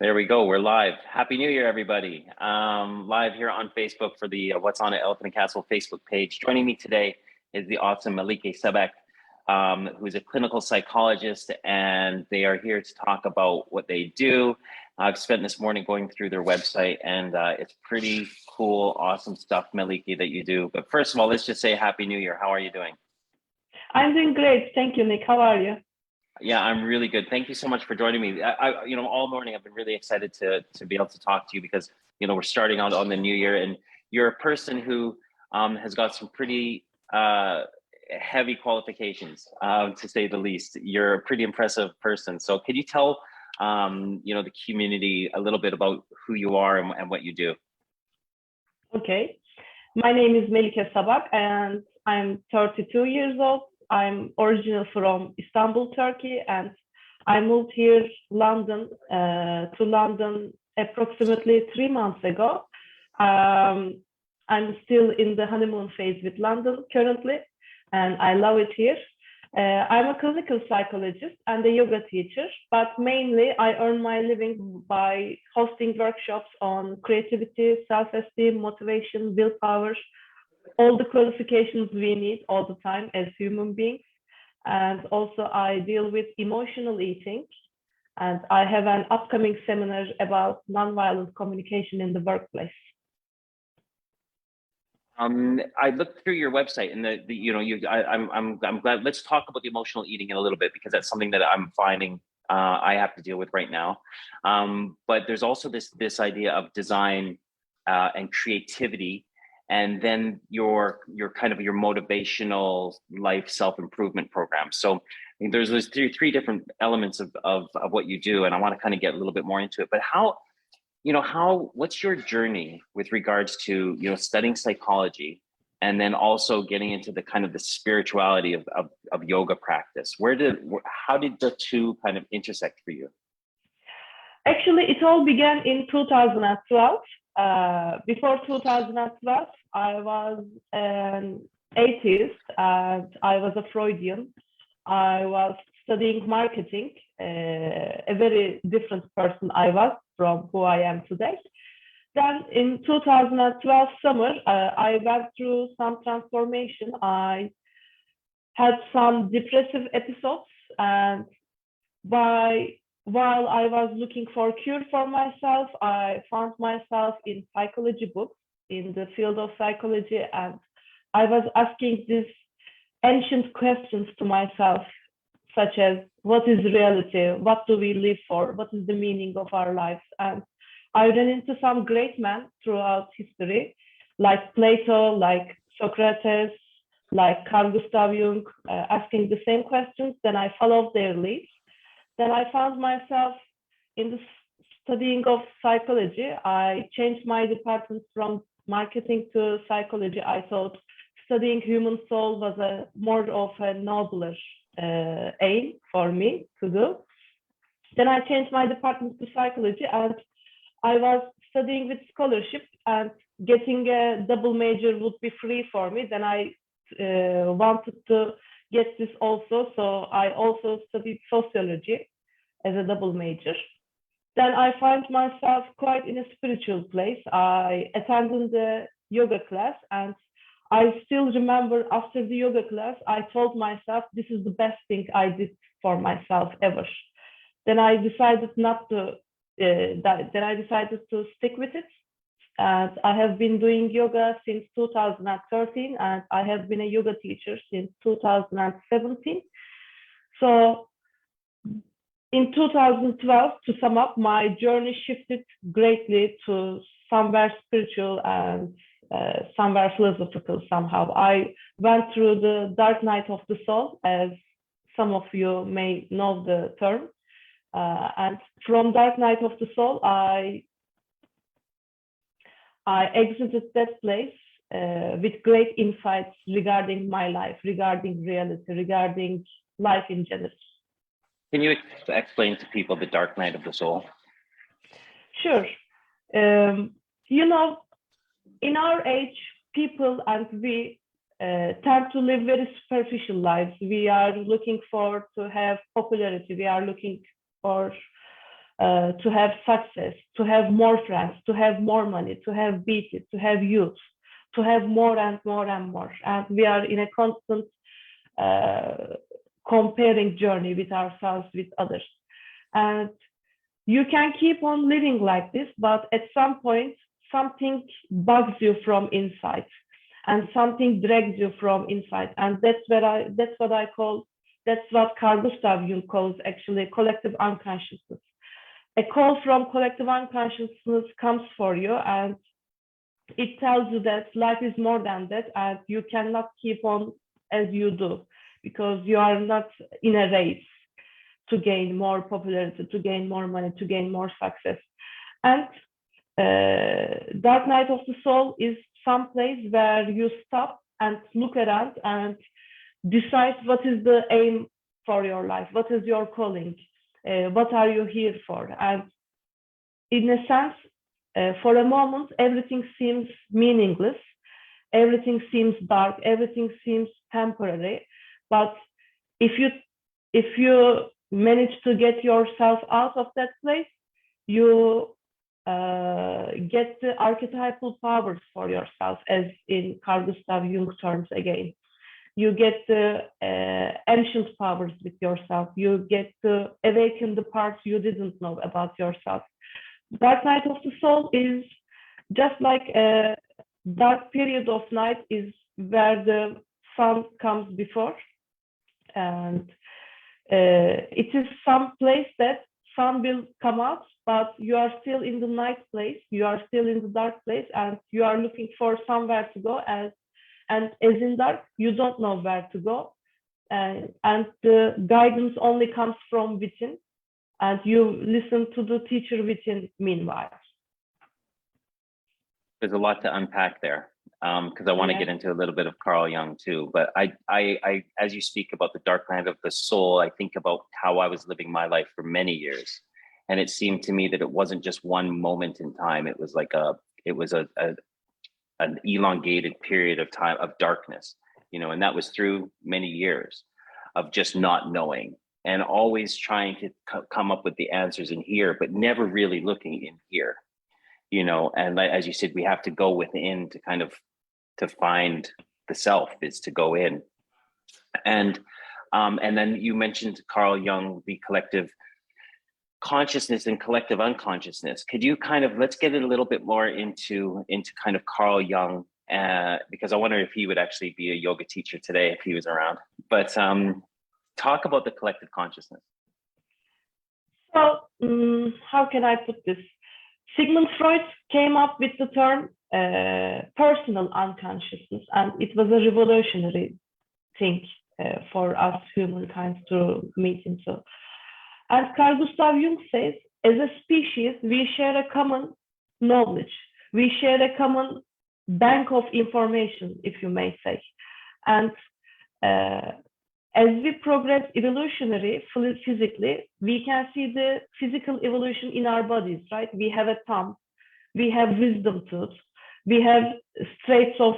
There we go. We're live. Happy New Year, everybody. Live here on Facebook for the What's on at Elephant and Castle Facebook page. Joining me today is the awesome Melike Sabak, who is a clinical psychologist, and they are here to talk about what they do. I've spent this morning going through their website, and it's pretty cool, awesome stuff, Melike, that you do. But first of all, let's just say Happy New Year. How are you doing? I'm doing great. Thank you, Nick. How are you? Yeah, I'm really good. Thank you so much for joining me. All morning I've been really excited to be able to talk to you because, we're starting out on the new year, and you're a person who has got some pretty heavy qualifications, to say the least. You're a pretty impressive person. So can you tell, the community a little bit about who you are and what you do? Okay. My name is Melike Sabak, and I'm 32 years old. I'm originally from Istanbul, Turkey, and I moved here, to London approximately 3 months ago. I'm still in the honeymoon phase with London currently, and I love it here. I'm a clinical psychologist and a yoga teacher, but mainly I earn my living by hosting workshops on creativity, self-esteem, motivation, willpower, all the qualifications we need all the time as human beings. And also I deal with emotional eating, and I have an upcoming seminar about nonviolent communication in the workplace. I looked through your website, and I'm glad. Let's talk about the emotional eating in a little bit, because that's something that I'm finding I have to deal with right now. But there's also this idea of design and creativity, and then your motivational life self-improvement program. So there's those three different elements of what you do, and I want to kind of get a little bit more into it. But what's your journey with regards to studying psychology, and then also getting into the kind of the spirituality of yoga practice? How did the two kind of intersect for you? Actually, it all began in 2012. Before 2012, I was an atheist, and I was a Freudian. I was studying marketing, a very different person I was from who I am today. Then in 2012 summer, I went through some transformation. I had some depressive episodes, and while I was looking for a cure for myself, I found myself in psychology books in the field of psychology, and I was asking these ancient questions to myself, such as, what is reality? What do we live for? What is the meaning of our lives? And I ran into some great men throughout history, like Plato, like Socrates, like Carl Gustav Jung, asking the same questions. Then I followed their lead. Then I found myself in the studying of psychology. I changed my department from marketing to psychology. I thought studying human soul was more of a nobler aim for me to do. Then I changed my department to psychology, and I was studying with scholarship, and getting a double major would be free for me. Then I wanted to get this also, so I also studied sociology as a double major. Then I find myself quite in a spiritual place. I attended the yoga class, and I still remember after the yoga class, I told myself, this is the best thing I did for myself ever. Then I decided to stick with it. And I have been doing yoga since 2013, and I have been a yoga teacher since 2017. So in 2012, to sum up, my journey shifted greatly to somewhere spiritual and somewhere philosophical somehow. I went through the dark night of the soul, as some of you may know the term. And from dark night of the soul, I exited that place with great insights regarding my life, regarding reality, regarding life in general. Can you explain to people the dark night of the soul? Sure. In our age, people and we tend to live very superficial lives. We are looking to have popularity. We are looking for to have success, to have more friends, to have more money, to have beauty, to have youth, to have more and more and more. And we are in a constant comparing journey with ourselves, with others. And you can keep on living like this, but at some point, something bugs you from inside and something drags you from inside. And that's what Carl Gustav Jung calls actually collective unconsciousness. A call from collective unconsciousness comes for you, and it tells you that life is more than that, and you cannot keep on as you do, because you are not in a race to gain more popularity, to gain more money, to gain more success. And Dark Night of the Soul is some place where you stop and look around and decide what is the aim for your life, what is your calling, what are you here for. And in a sense, for a moment, everything seems meaningless, everything seems dark, everything seems temporary. But if you manage to get yourself out of that place, you get the archetypal powers for yourself, as in Carl Gustav Jung terms again. You get the ancient powers with yourself. You get to awaken the parts you didn't know about yourself. Dark Night of the Soul is just like a dark period of night is where the sun comes before. And it is some place that sun will come out, but you are still in the night place, you are still in the dark place, and you are looking for somewhere to go. And as in dark, you don't know where to go. And the guidance only comes from within, and you listen to the teacher within meanwhile. There's a lot to unpack there, because I want to get into a little bit of Carl Jung too. But I, as you speak about the dark night of the soul, I think about how I was living my life for many years, and it seemed to me that it wasn't just one moment in time. It was like an elongated period of time of darkness, and that was through many years of just not knowing and always trying to come up with the answers in here, but never really looking in here. And as you said, we have to go within to find the self, is to go in. And then you mentioned Carl Jung, the collective consciousness and collective unconsciousness. Could you let's get a little bit more into kind of Carl Jung, because I wonder if he would actually be a yoga teacher today if he was around. But talk about the collective consciousness. So how can I put this? Sigmund Freud came up with the term personal unconsciousness, and it was a revolutionary thing for us humankind to meet into. And Carl Gustav Jung says, as a species, we share a common knowledge. We share a common bank of information, if you may say. And as we progress evolutionary, physically, we can see the physical evolution in our bodies, right? We have a thumb, we have wisdom tooth, we have traits of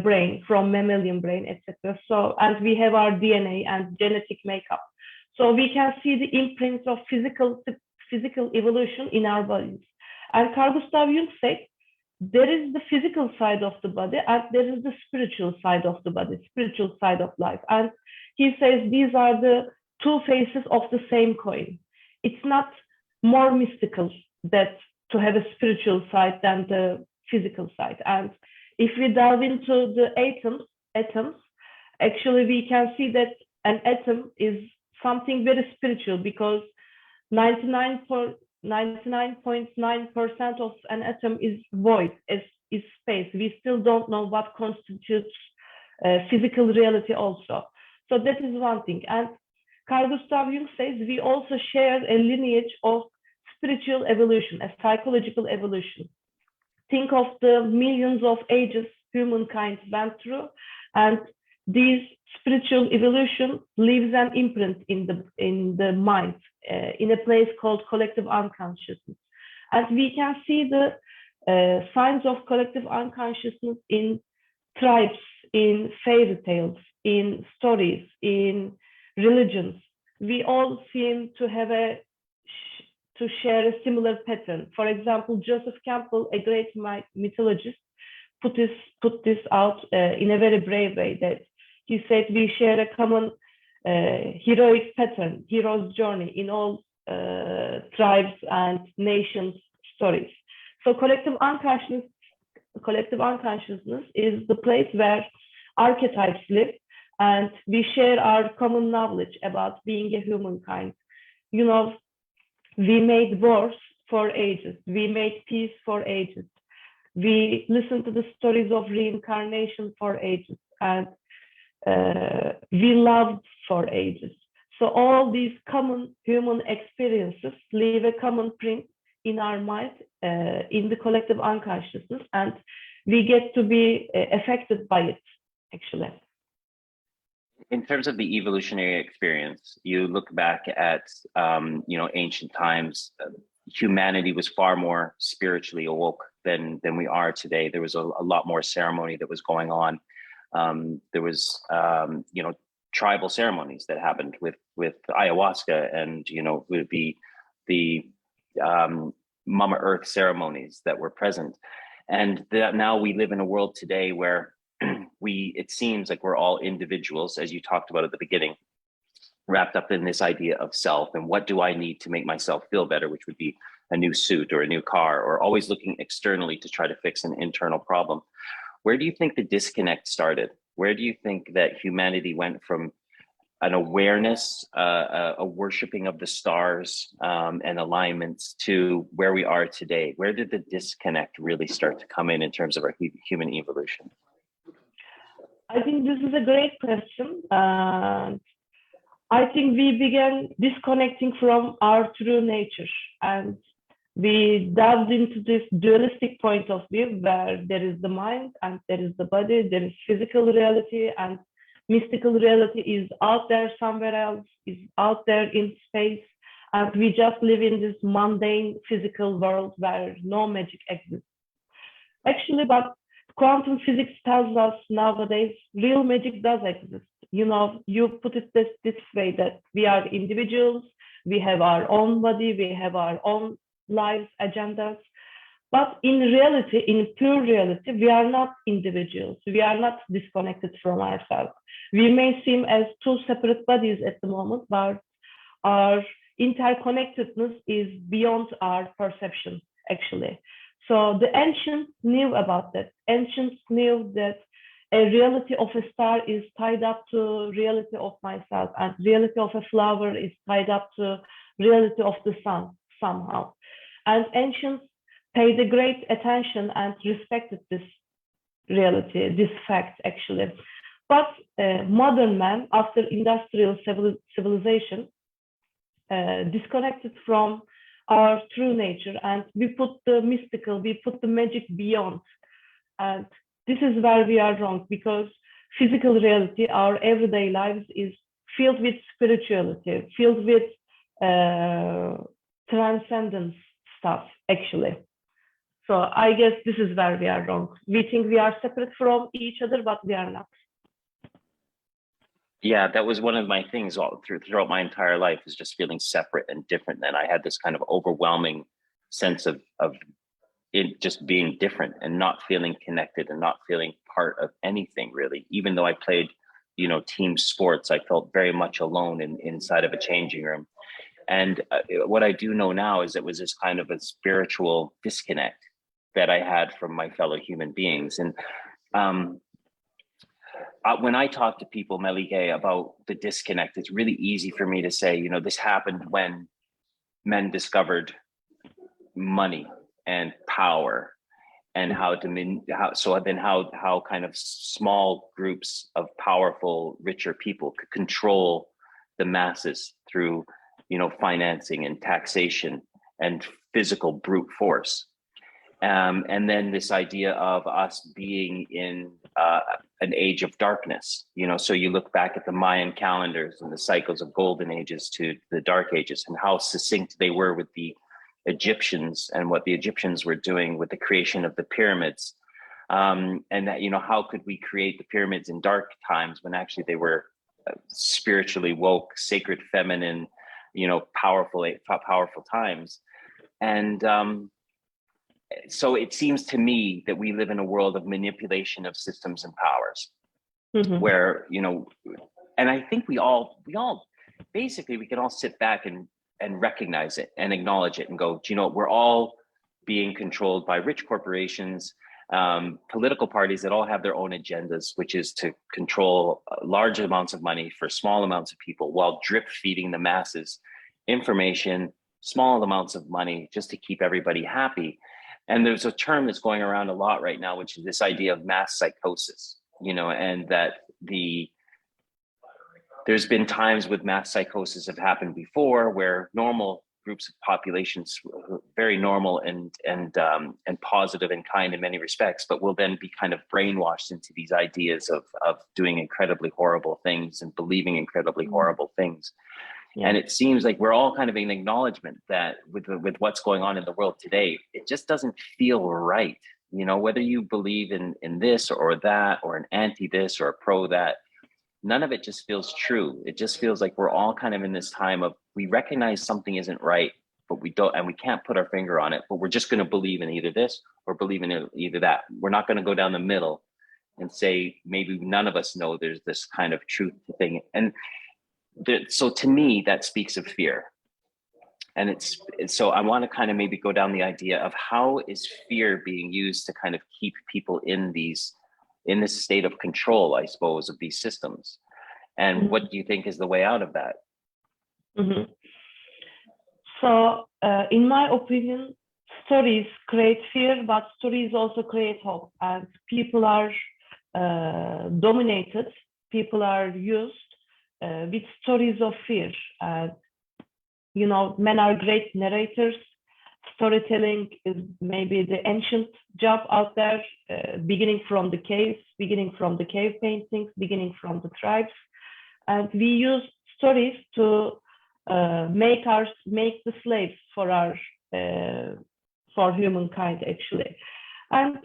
brain from mammalian brain, etc. So, and we have our DNA and genetic makeup. So we can see the imprints of physical evolution in our bodies. And Carl Gustav Jung said, there is the physical side of the body and there is the spiritual side of the body, spiritual side of life. And he says these are the two faces of the same coin. It's not more mystical that to have a spiritual side than the physical side. And if we delve into the atoms, actually we can see that an atom is something very spiritual, because 99.9% of an atom is void, is space. We still don't know what constitutes physical reality also. So that is one thing. And Carl Gustav Jung says we also share a lineage of spiritual evolution, a psychological evolution. Think of the millions of ages humankind went through, and these spiritual evolution leaves an imprint in the mind, in a place called collective unconsciousness. And we can see the signs of collective unconsciousness in tribes, in fairy tales, in stories, in religions. We all seem to have to share a similar pattern. For example, Joseph Campbell, a great mythologist, put this out in a very brave way, that he said we share a common heroic pattern, hero's journey in all tribes and nations stories. So collective unconsciousness is the place where archetypes live, and we share our common knowledge about being a humankind. You know, we made wars for ages. We made peace for ages. We listened to the stories of reincarnation for ages, and we loved for ages. So all these common human experiences leave a common print in our mind, in the collective unconsciousness, and we get to be affected by it, actually. In terms of the evolutionary experience, you look back at ancient times. Humanity was far more spiritually awoke than we are today. There was a lot more ceremony that was going on. There was tribal ceremonies that happened with ayahuasca, and with the Mama Earth ceremonies that were present. And that now we live in a world today where it seems like we're all individuals, as you talked about at the beginning, wrapped up in this idea of self and what do I need to make myself feel better, which would be a new suit or a new car, or always looking externally to try to fix an internal problem. Where do you think the disconnect started? Where do you think that humanity went from an awareness, a worshiping of the stars and alignments, to where we are today? Where did the disconnect really start to come in terms of our human evolution? I think this is a great question. I think we began disconnecting from our true nature, and we delved into this dualistic point of view where there is the mind and there is the body, there is physical reality, and mystical reality is out there somewhere else, is out there in space, and we just live in this mundane physical world where no magic exists. Actually, but quantum physics tells us nowadays real magic does exist. You put it this way, that we are individuals, we have our own body, we have our own lives, agendas. But in reality, in pure reality, we are not individuals. We are not disconnected from ourselves. We may seem as two separate bodies at the moment, but our interconnectedness is beyond our perception, actually. So the ancients knew about that. Ancients knew that a reality of a star is tied up to reality of myself, and reality of a flower is tied up to reality of the sun somehow. And ancients paid a great attention and respected this reality, this fact, actually. But modern man, after industrial civilization, disconnected from our true nature, and we put the mystical, we put the magic beyond. And this is where we are wrong, because physical reality, our everyday lives, is filled with spirituality, filled with transcendence stuff, actually. So I guess this is where we are wrong. We think we are separate from each other, but we are not. Yeah, that was one of my things throughout my entire life, is just feeling separate and different. And I had this kind of overwhelming sense of it just being different and not feeling connected and not feeling part of anything, really. Even though I played, team sports, I felt very much alone inside of a changing room. And what I do know now is it was this kind of a spiritual disconnect that I had from my fellow human beings. And when I talk to people, Melike, about the disconnect, it's really easy for me to say, this happened when men discovered money and power, and how kind of small groups of powerful, richer people could control the masses through, financing and taxation and physical brute force. And then this idea of us being in an age of darkness, so you look back at the Mayan calendars and the cycles of golden ages to the dark ages, and how succinct they were with the Egyptians and what the Egyptians were doing with the creation of the pyramids. And that, how could we create the pyramids in dark times when actually they were spiritually woke, sacred, feminine, powerful times. And so it seems to me that we live in a world of manipulation of systems and powers, where, you know, and I think we all basically, we can all sit back and recognize it and acknowledge it and go, do you know, we're all being controlled by rich corporations, political parties that all have their own agendas, which is to control large amounts of money for small amounts of people, while drip feeding the masses information, small amounts of money, just to keep everybody happy. And there's a term that's going around a lot right now, which is this idea of mass psychosis, you know, and that there's been times with mass psychosis have happened before, where normal groups of populations, very normal and positive and kind in many respects, but will then be kind of brainwashed into these ideas of doing incredibly horrible things and believing incredibly horrible things. Yeah. And it seems like we're all kind of in acknowledgement that with what's going on in the world today, it just doesn't feel right. You know, whether you believe in this or that, or an anti this or a pro that, none of it just feels true. It just feels like we're all kind of in this time of, we recognize something isn't right, but we don't, and we can't put our finger on it, but we're just going to believe in either this or believe in either that. We're not going to go down the middle and say, maybe none of us know there's this kind of truth thing. And so to me, that speaks of fear. And so I want to kind of maybe go down the idea of how is fear being used to kind of keep people in this state of control, I suppose, of these systems. And what do you think is the way out of that? So in my opinion, stories create fear, but stories also create hope. And people are dominated, people are used with stories of fear. You know, men are great narrators. Storytelling is maybe the ancient job out there, beginning from the caves, beginning from the cave paintings, beginning from the tribes. And we use stories to make the slaves for humankind, actually. And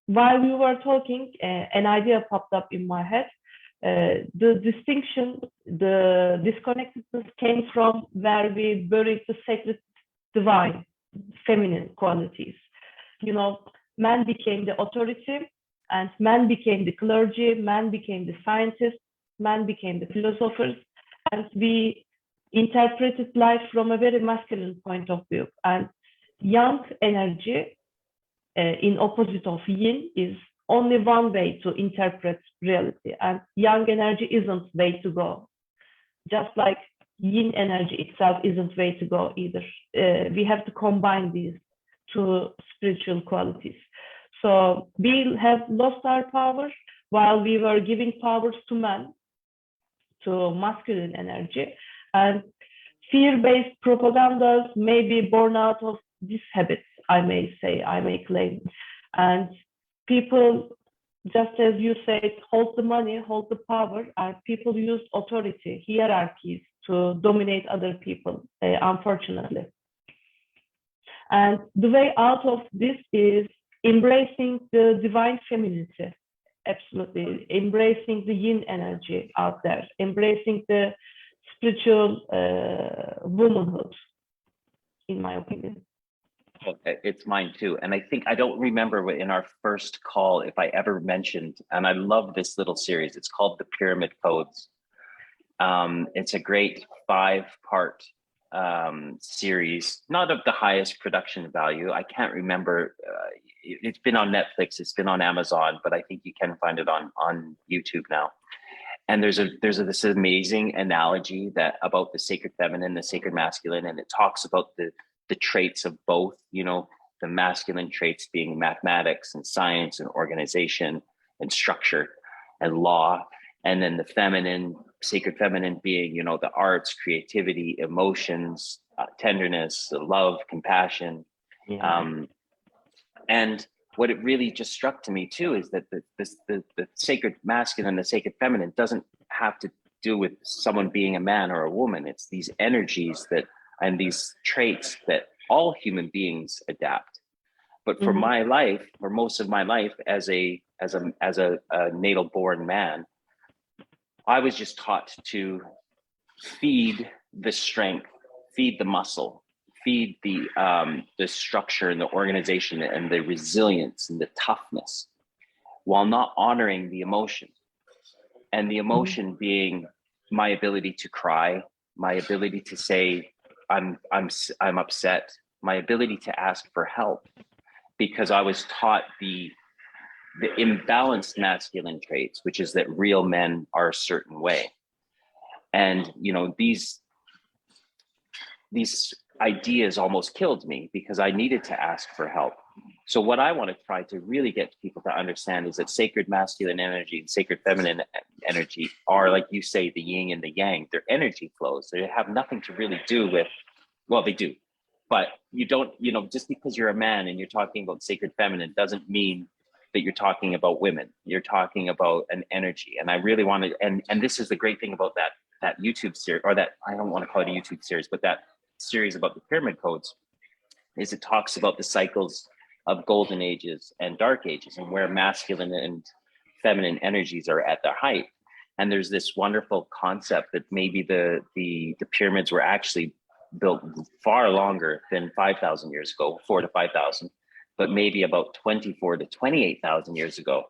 while we were talking, an idea popped up in my head. The distinction, the disconnectedness came from where we buried the sacred divine feminine qualities. You know, man became the authority, and man became the clergy, man became the scientists, man became the philosophers, and we interpreted life from a very masculine point of view. And yang energy, in opposite of yin, is only one way to interpret reality, and yang energy isn't way to go. Just like yin energy itself isn't way to go either. We have to combine these two spiritual qualities. So we have lost our power while we were giving powers to men, to masculine energy, and fear-based propagandas may be born out of this habit, I may say, I may claim. And people, just as you said, hold the money, hold the power, and people use authority, hierarchies to dominate other people, unfortunately. And the way out of this is embracing the divine femininity, absolutely, embracing the yin energy out there, embracing the spiritual womanhood, in my opinion. Okay, it's mine too. And I think, I don't remember in our first call if I ever mentioned, and I love this little series, it's called The Pyramid Codes. It's a great 5-part series, not of the highest production value. I can't remember, it's been on Netflix, it's been on Amazon, but I think you can find it on YouTube now. And there's this amazing analogy about the sacred feminine, the sacred masculine, and it talks about the traits of both, you know, the masculine traits being mathematics and science and organization and structure and law, and then the feminine, sacred feminine being, you know, the arts, creativity, emotions, tenderness, love, compassion. Yeah. And what it really just struck to me too is that the sacred masculine and the sacred feminine doesn't have to do with someone being a man or a woman. It's these energies and these traits that all human beings adapt. But for my life, for most of my life as a natal born man, I was just taught to feed the strength, feed the muscle, feed the structure and the organization and the resilience and the toughness, while not honoring the emotion. And the emotion being my ability to cry, my ability to say I'm upset, my ability to ask for help, because I was taught the imbalanced masculine traits, which is that real men are a certain way. And these ideas almost killed me because I needed to ask for help. So what I want to try to really get people to understand is that sacred masculine energy and sacred feminine energy are, like you say, the yin and the yang. They're energy flows. They have nothing to really do with, well, they do, but you don't, just because you're a man and you're talking about sacred feminine doesn't mean that you're talking about women. You're talking about an energy. And I really wanted, and this is the great thing about that YouTube series, or that, I don't want to call it a YouTube series, but that series about the pyramid codes, is it talks about the cycles of golden ages and dark ages, and where masculine and feminine energies are at their height. And there's this wonderful concept that maybe the pyramids were actually built far longer than 5,000 years ago, 4,000 to 5,000, but maybe about 24,000 to 28,000 years ago.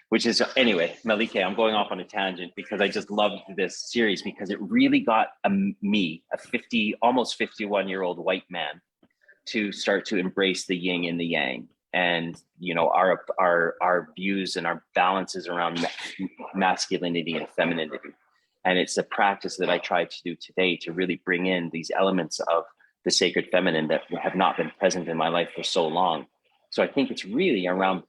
Which is, anyway, Melike, I'm going off on a tangent because I just loved this series, because it really got me, a almost 51-year-old white man, to start to embrace the yin and the yang, and our views and our balances around masculinity and femininity. And it's a practice that I try to do today to really bring in these elements of the sacred feminine that have not been present in my life for so long. So I think it's really around,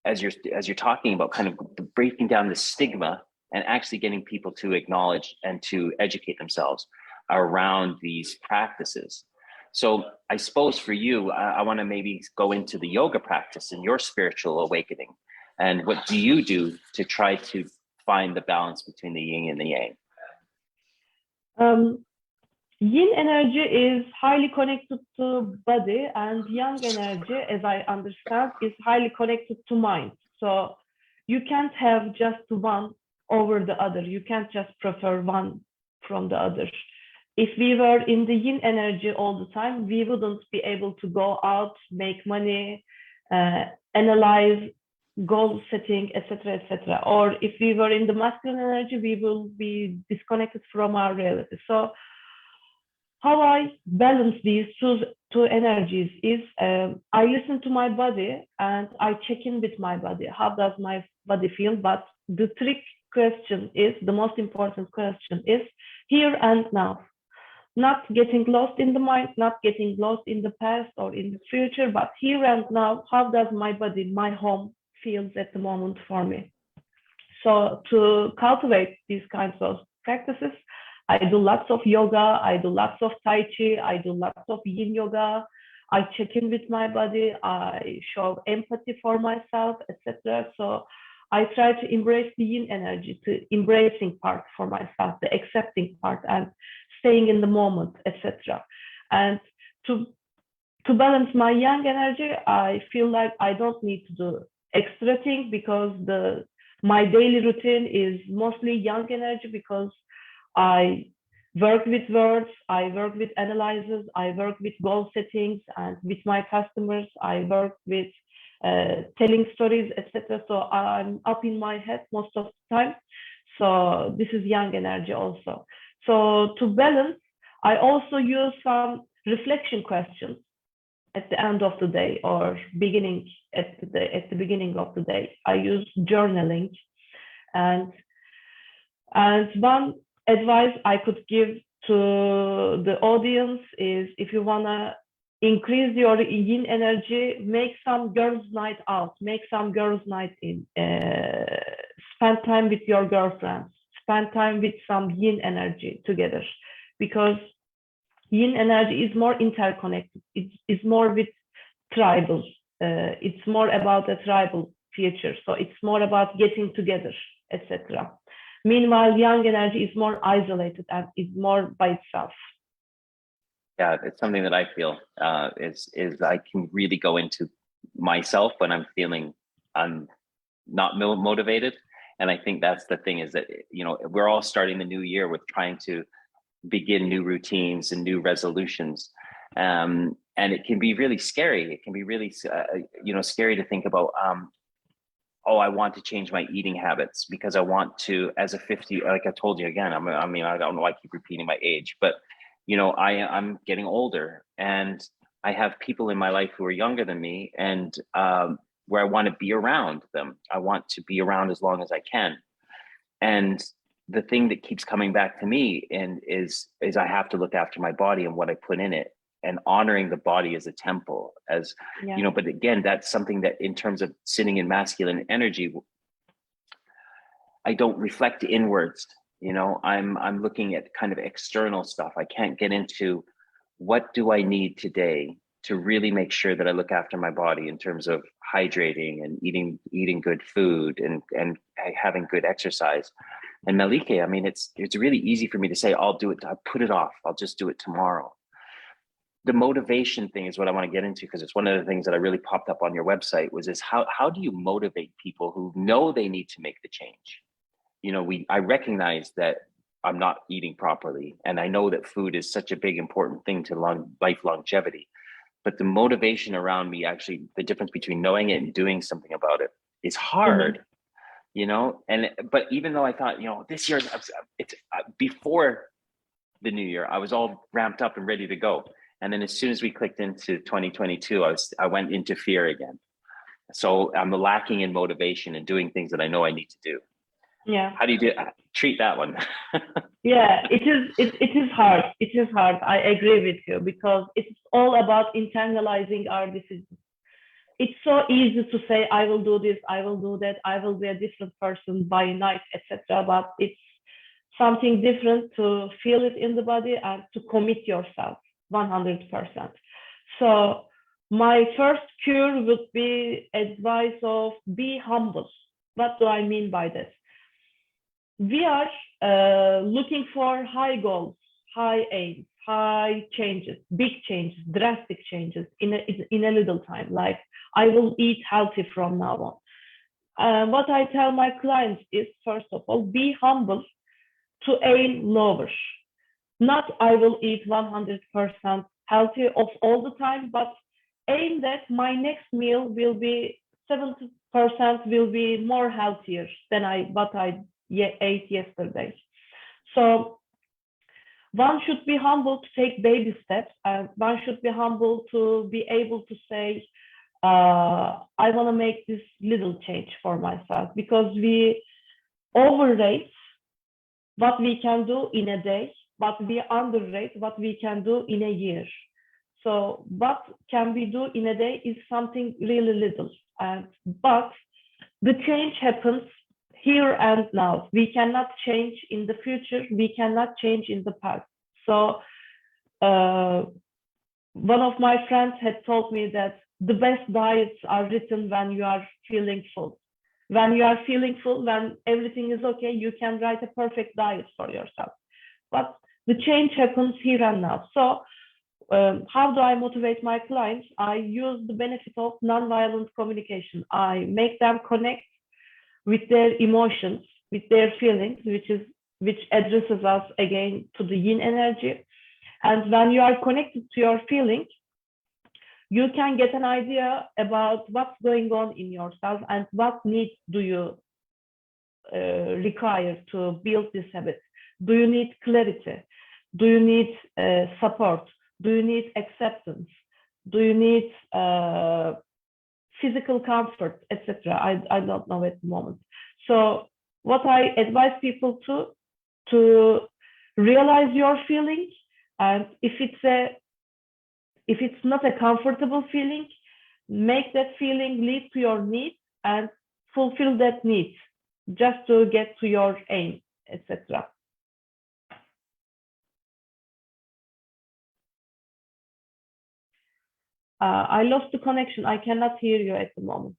as you're talking about, kind of breaking down the stigma and actually getting people to acknowledge and to educate themselves around these practices. So I suppose for you, I want to maybe go into the yoga practice and your spiritual awakening. And what do you do to try to find the balance between the yin and the yang? Yin energy is highly connected to body, and yang energy, as I understand, is highly connected to mind. So you can't have just one over the other. You can't just prefer one from the other. If we were in the yin energy all the time, we wouldn't be able to go out, make money, analyze, goal setting, etc., etc. Or if we were in the masculine energy, we will be disconnected from our reality. So how I balance these two energies is I listen to my body and I check in with my body. How does my body feel? But the trick question is, the most important question is here and now. Not getting lost in the mind, not getting lost in the past or in the future, but here and now, how does my body, my home feels at the moment for me? So to cultivate these kinds of practices, I do lots of yoga, I do lots of Tai Chi, I do lots of yin yoga, I check in with my body, I show empathy for myself, etc. So I try to embrace the yin energy, to embracing part for myself, the accepting part, and staying in the moment, etc. And to balance my yang energy, I feel like I don't need to do extra thing, because my daily routine is mostly yang energy, because I work with words, I work with analysis, I work with goal settings, and with my customers, I work with telling stories, etc. So I'm up in my head most of the time. So this is yang energy also. So to balance, I also use some reflection questions at the end of the day, or beginning at the beginning of the day. I use journaling, and one advice I could give to the audience is, if you wanna increase your yin energy, make some girls' night out, make some girls' night in, spend time with your girlfriends, spend time with some yin energy together, because yin energy is more interconnected. It's more with tribals. It's more about a tribal future. So it's more about getting together, etc. Meanwhile, yang energy is more isolated and is more by itself. Yeah, it's something that I feel is I can really go into myself when I'm feeling I'm not motivated. And I think that's the thing, is that, we're all starting the new year with trying to begin new routines and new resolutions. And it can be really scary. It can be really, scary to think about, oh, I want to change my eating habits because I want to, as a 50, like I told you again, I don't know why I keep repeating my age, but, I'm getting older and I have people in my life who are younger than me and where I want to be around them. I want to be around as long as I can. And the thing that keeps coming back to me is I have to look after my body and what I put in it, and honoring the body as a temple, as but again, that's something that in terms of sitting in masculine energy, I don't reflect inwards. I'm looking at kind of external stuff. I can't get into what do I need today to really make sure that I look after my body in terms of hydrating and eating good food and having good exercise. And Melike, I mean, it's really easy for me to say, I'll do it. I'll put it off. I'll just do it tomorrow. The motivation thing is what I want to get into, because it's one of the things that I really popped up on your website is how do you motivate people who know they need to make the change? I recognize that I'm not eating properly, and I know that food is such a big important thing to life longevity. But the motivation around me, actually, the difference between knowing it and doing something about it is hard. But even though I thought, this year, it's before the new year, I was all ramped up and ready to go. And then as soon as we clicked into 2022, I went into fear again. So I'm lacking in motivation and doing things that I know I need to do. Yeah. How do you treat that one? Yeah, it is hard. It is hard. I agree with you, because it's all about internalizing our decisions. It's so easy to say, I will do this, I will do that, I will be a different person by night, etc. But it's something different to feel it in the body and to commit yourself 100%. So my first cure would be advice of be humble. What do I mean by this? We are looking for high goals, high aims, high changes, big changes, drastic changes in a little time. Like, I will eat healthy from now on. What I tell my clients is, first of all, be humble to aim lower. Not I will eat 100% healthy of all the time, but aim that my next meal will be 70% will be more healthier than what I ate yesterday. So one should be humble to take baby steps, and one should be humble to be able to say, I want to make this little change for myself, because we overrate what we can do in a day, but we underrate what we can do in a year. So what can we do in a day is something really little, but the change happens here and now. We cannot change in the future. We cannot change in the past. So one of my friends had told me that the best diets are written when you are feeling full. When you are feeling full, when everything is okay, you can write a perfect diet for yourself. But the change happens here and now. So how do I motivate my clients? I use the benefit of nonviolent communication. I make them connect with their emotions, with their feelings, which addresses us again to the yin energy. And when you are connected to your feelings, you can get an idea about what's going on in yourself and what needs do you require to build this habit. Do you need clarity? Do you need support? Do you need acceptance? Do you need physical comfort, etc.? I don't know at the moment. So what I advise people to realize your feelings, and if it's not a comfortable feeling, make that feeling lead to your need and fulfill that need just to get to your aim, etc. I lost the connection. I cannot hear you at the moment.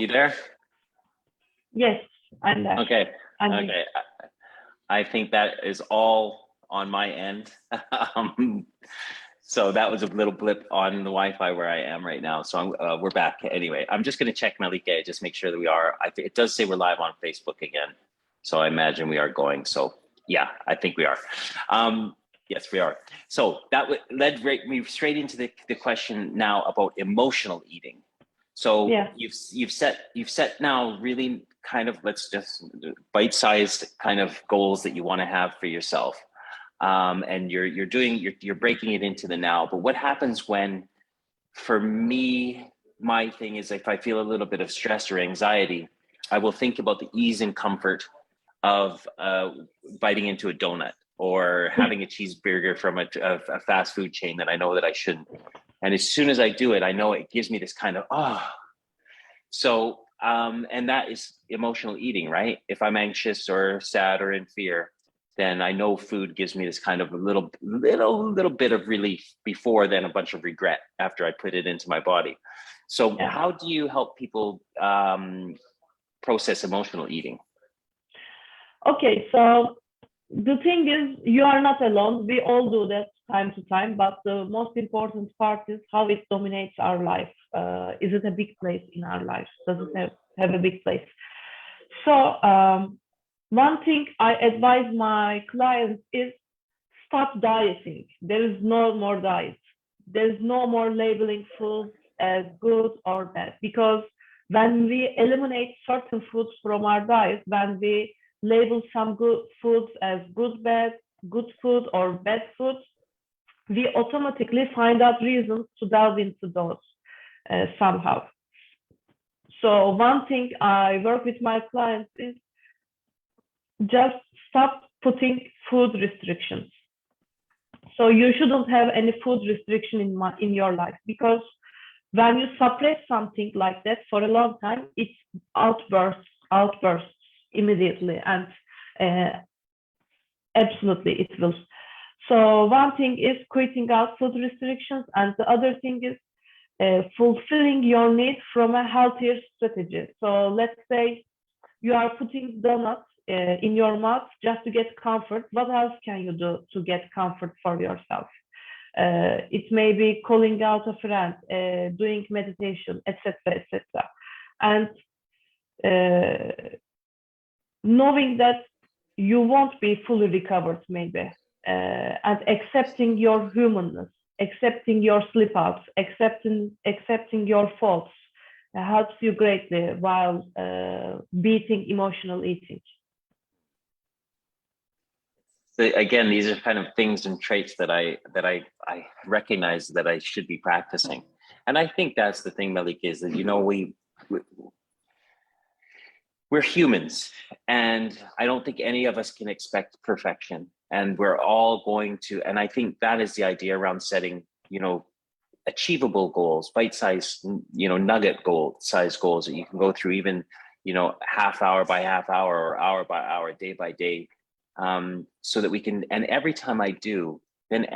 You there? Yes, I'm there. Okay. I'm Okay. here. I think that is all on my end. So that was a little blip on the Wi-Fi where I am right now. So we're back anyway. I'm just going to check Melike, just make sure that we are. It does say we're live on Facebook again. So I imagine we are going. So yeah, I think we are. Yes, we are. So that led me straight into the question now about emotional eating. So Yeah. you've set now really kind of, let's just bite-sized kind of goals that you want to have for yourself. And you're breaking it into the now. But what happens when, for me, my thing is if I feel a little bit of stress or anxiety, I will think about the ease and comfort of biting into a donut or having a cheeseburger from a fast food chain that I know that I shouldn't. And as soon as I do it, I know it gives me this kind of, So, and that is emotional eating, right? If I'm anxious or sad or in fear, then I know food gives me this kind of a little bit of relief before then a bunch of regret after I put it into my body. So Yeah. how do you help people process emotional eating? Okay, so the thing is, you are not alone. We all do that time to time, but the most important part is how it dominates our life. Is it a big place in our life? Does it have a big place? So one thing I advise my clients is stop dieting. There is no more diet. There is no more labeling foods as good or bad, because when we eliminate certain foods from our diet, when we label some good foods as good food or bad food, we automatically find out reasons to delve into those somehow. So one thing I work with my clients is just stop putting food restrictions. So you shouldn't have any food restriction in your life, because when you suppress something like that for a long time, it outbursts immediately, and absolutely it will. So one thing is quitting out food restrictions, and the other thing is fulfilling your need from a healthier strategy. So let's say you are putting donuts in your mouth just to get comfort. What else can you do to get comfort for yourself? It may be calling out a friend, doing meditation, etc., etc. And knowing that you won't be fully recovered, maybe, and accepting your humanness, accepting your slip outs, accepting your faults helps you greatly while beating emotional eating. So again, these are kind of things and traits that I recognize that I should be practicing. And I think that's the thing, Melike, is that, we're humans, and I don't think any of us can expect perfection. And we're all going to, and I think that is the idea around setting, achievable goals, bite-sized, nugget size goals that you can go through even, half hour by half hour or hour by hour, day by day. So that we can, and every time I do, and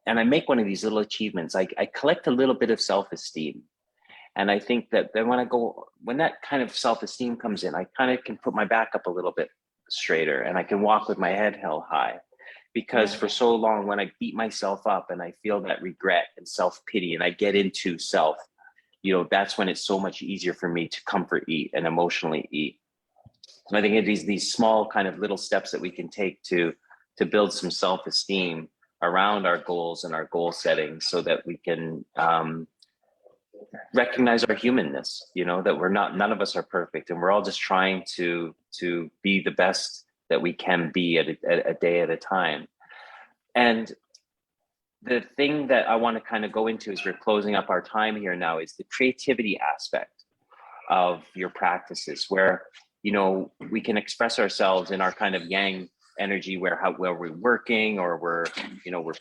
I make one of these little achievements, I collect a little bit of self-esteem. And I think that then when that kind of self-esteem comes in, I kind of can put my back up a little bit straighter, and I can walk with my head held high. Because for so long, when I beat myself up and I feel that regret and self-pity and I get into self, that's when it's so much easier for me to comfort eat and emotionally eat. And I think these small kind of little steps that we can take to build some self-esteem around our goals and our goal setting, so that we can recognize our humanness, that none of us are perfect, and we're all just trying to be the best that we can be at a day at a time. And the thing that I want to kind of go into as we're closing up our time here now is the creativity aspect of your practices, where we can express ourselves in our kind of yang energy, where we're working, or we're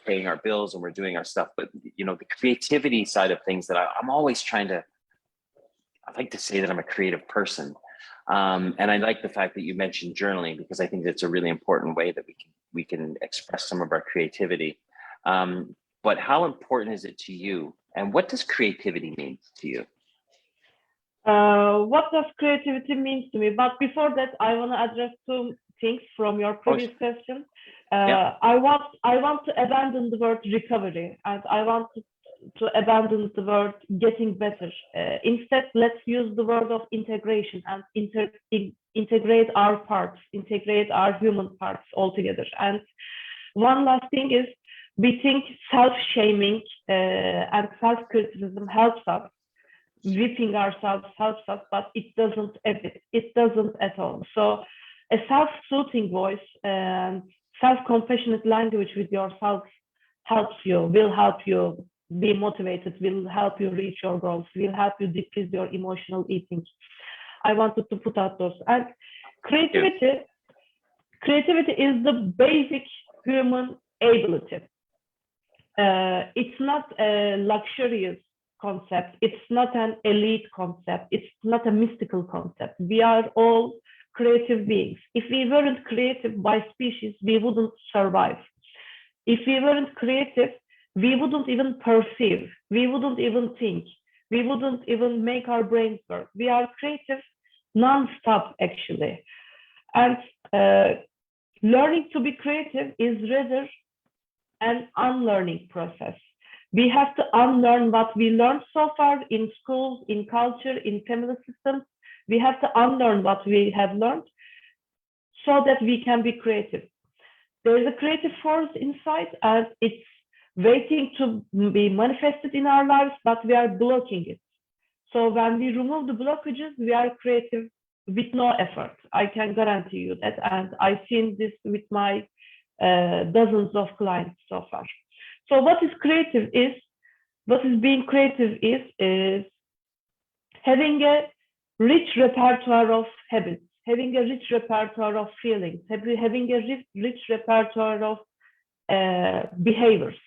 paying our bills and we're doing our stuff. But the creativity side of things, that I'm always I like to say that I'm a creative person. And I like the fact that you mentioned journaling, because I think that's a really important way that we can express some of our creativity. But how important is it to you? And what does creativity mean to you? What does creativity mean to me? But before that, I want to address two things from your previous question. I want to abandon the word recovery, and I want to abandon the word getting better. Instead, let's use the word of integration and integrate our parts, integrate our human parts all together. And one last thing is, we think self-shaming and self-criticism helps us. Whipping ourselves helps us, but it doesn't at all. So a self-soothing voice and self-compassionate language with yourself will help you be motivated, will help you reach your goals, will help you decrease your emotional eating. I wanted to put out those. And creativity is the basic human ability. It's not a luxurious concept. It's not an elite concept. It's not a mystical concept. We are all creative beings. If we weren't creative by species, we wouldn't survive. If we weren't creative, we wouldn't even perceive. We wouldn't even think. We wouldn't even make our brains work. We are creative non-stop, actually. And learning to be creative is rather an unlearning process. We have to unlearn what we learned so far in schools, in culture, in family systems. We have to unlearn what we have learned so that we can be creative. There is a creative force inside, and it's waiting to be manifested in our lives, but we are blocking it. So when we remove the blockages, we are creative with no effort. I can guarantee you that. And I've seen this with my dozens of clients so far. So what is being creative is having a rich repertoire of habits, having a rich repertoire of feelings, having a rich repertoire of behaviors.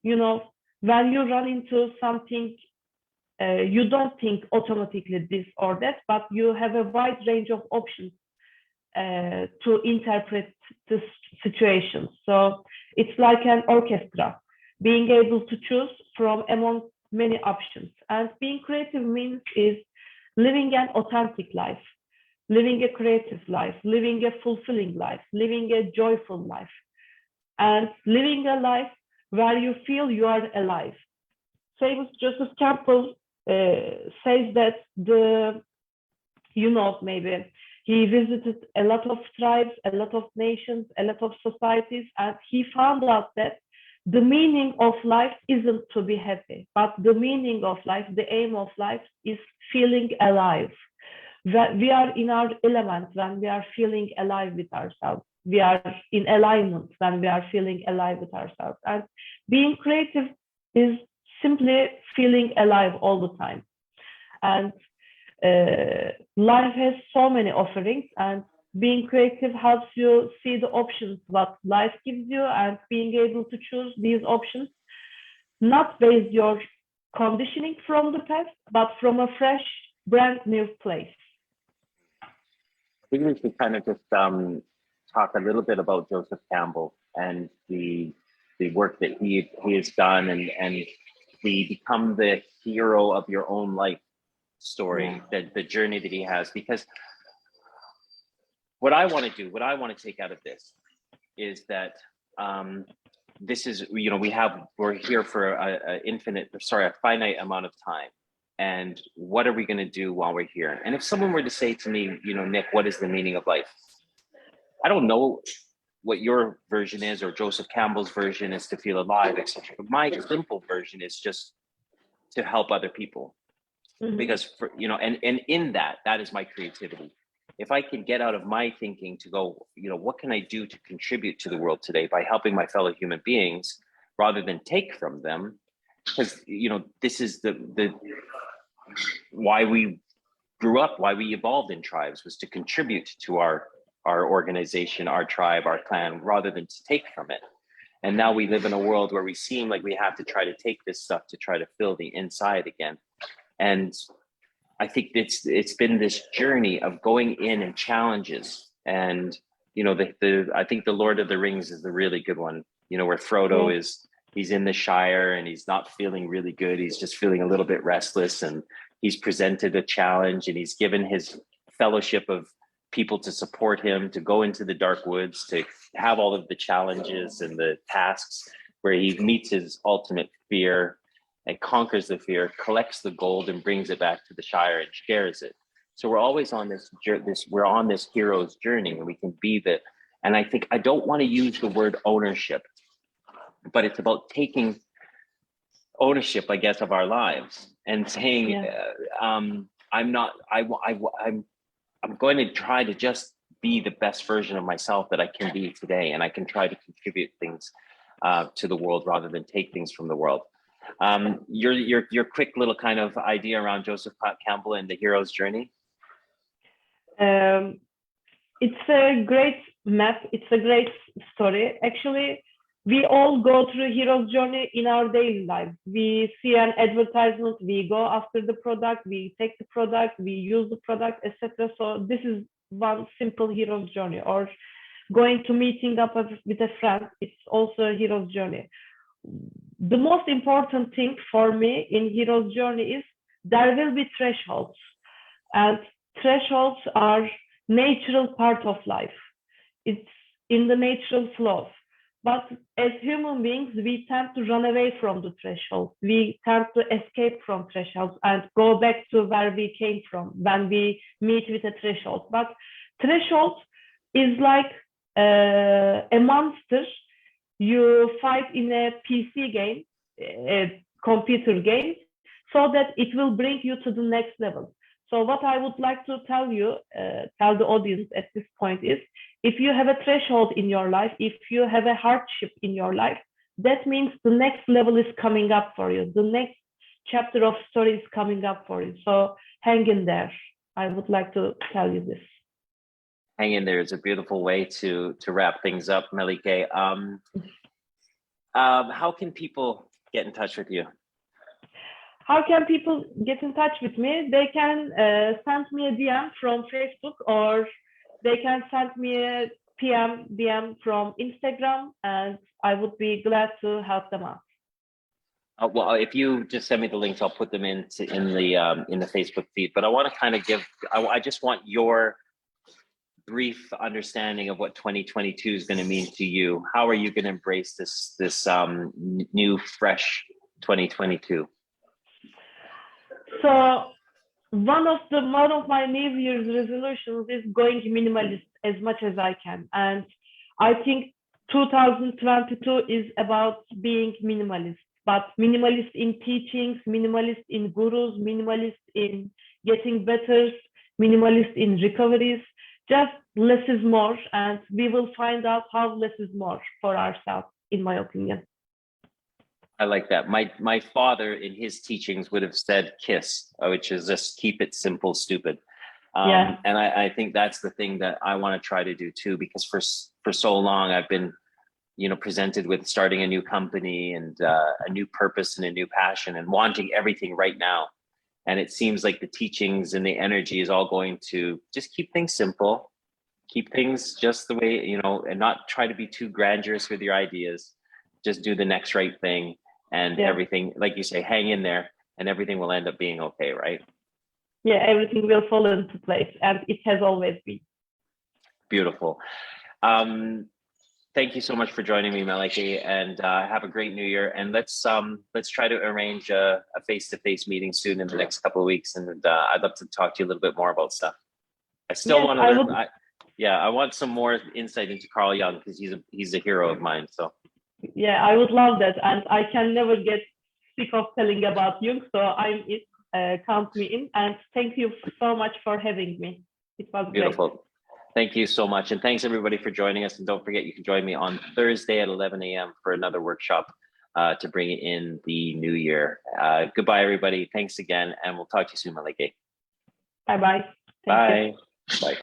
You know, when you run into something, you don't think automatically this or that, but you have a wide range of options to interpret the situation. So it's like an orchestra, being able to choose from among many options. And being creative means is living an authentic life, living a creative life, living a fulfilling life, living a joyful life, and living a life where you feel you are alive. Famous Joseph Campbell says that maybe he visited a lot of tribes, a lot of nations, a lot of societies, and he found out that the meaning of life isn't to be happy, but the meaning of life, the aim of life is feeling alive. That we are in our element when we are feeling alive with ourselves. We are in alignment when we are feeling alive with ourselves. And being creative is simply feeling alive all the time. And life has so many offerings, and being creative helps you see the options what life gives you, and being able to choose these options, not based your conditioning from the past, but from a fresh, brand new place. I think we should kind of just talk a little bit about Joseph Campbell and the work that he has done, and the become the hero of your own life story, the journey that he has. Because what I want to take out of this is that this is, we're here for a finite amount of time. And what are we going to do while we're here? And if someone were to say to me, Nick, what is the meaning of life? I don't know what your version is, or Joseph Campbell's version is to feel alive, etc. But my simple version is just to help other people. Mm-hmm. Because and in that is my creativity. If I can get out of my thinking to go, what can I do to contribute to the world today by helping my fellow human beings rather than take from them? Because this is the why we grew up, why we evolved in tribes, was to contribute to our organization, our tribe, our clan, rather than to take from it. And now we live in a world where we seem like we have to try to take this stuff to try to fill the inside again. And I think it's been this journey of going in and challenges. And I think the Lord of the Rings is the really good one. Where Frodo he's in the Shire and he's not feeling really good. He's just feeling a little bit restless, and he's presented a challenge, and he's given his fellowship of people to support him to go into the dark woods, to have all of the challenges and the tasks where he meets his ultimate fear and conquers the fear, collects the gold and brings it back to the Shire and shares it. So we're always on we're on this hero's journey, and we can be and I think I don't want to use the word ownership, but it's about taking ownership, I guess, of our lives and saying, I'm going to try to just be the best version of myself that I can be today, and I can try to contribute things to the world rather than take things from the world. Your quick little kind of idea around Joseph Campbell and the hero's journey. It's a great map. It's a great story. Actually, we all go through hero's journey in our daily lives. We see an advertisement, we go after the product, we take the product, we use the product, etc. So this is one simple hero's journey. Or going to meeting up with a friend, it's also a hero's journey. The most important thing for me in hero's journey is there will be thresholds, and thresholds are natural part of life. It's in the natural flow. But as human beings, we tend to run away from the thresholds. We tend to escape from thresholds and go back to where we came from when we meet with a threshold. But threshold is like a monster you fight in a PC game, a computer game, so that it will bring you to the next level. So what I would like to tell the audience at this point is, if you have a threshold in your life, if you have a hardship in your life, that means the next level is coming up for you. The next chapter of story is coming up for you. So hang in there. I would like to tell you this. Hang in there is a beautiful way to wrap things up, Melike. How can people get in touch with you? How can people get in touch with me? They can send me a DM from Facebook, or they can send me a DM from Instagram, and I would be glad to help them out. Well, if you just send me the links, I'll put them in the Facebook feed. But I want to kind of I just want your brief understanding of what 2022 is going to mean to you. How are you going to embrace this new, fresh 2022? So one of my New Year's resolutions is going minimalist as much as I can. And I think 2022 is about being minimalist, but minimalist in teachings, minimalist in gurus, minimalist in getting better, minimalist in recoveries. Just less is more, and we will find out how less is more for ourselves, in my opinion. I like that. My father in his teachings would have said KISS, which is just keep it simple, stupid. And I think that's the thing that I want to try to do too, because for so long I've been, presented with starting a new company and a new purpose and a new passion and wanting everything right now. And it seems like the teachings and the energy is all going to just keep things simple, keep things just the way, and not try to be too grandiose with your ideas. Just do the next right thing, and everything, like you say, hang in there, and everything will end up being okay, right? Yeah, everything will fall into place, and it has always been. Beautiful. Thank you so much for joining me, Melike, and have a great new year. And let's try to arrange a face-to-face meeting soon in the next couple of weeks. And I'd love to talk to you a little bit more about stuff. I still want to learn. I want some more insight into Carl Jung, because he's a hero of mine. So. Yeah, I would love that, and I can never get sick of telling about Jung. So I'm it. Count me in, and thank you so much for having me. It was beautiful. Great. Thank you so much. And thanks everybody for joining us. And don't forget, you can join me on Thursday at 11 a.m. for another workshop to bring in the new year. Goodbye, everybody. Thanks again. And we'll talk to you soon, Melike. Bye-bye. Bye. Bye.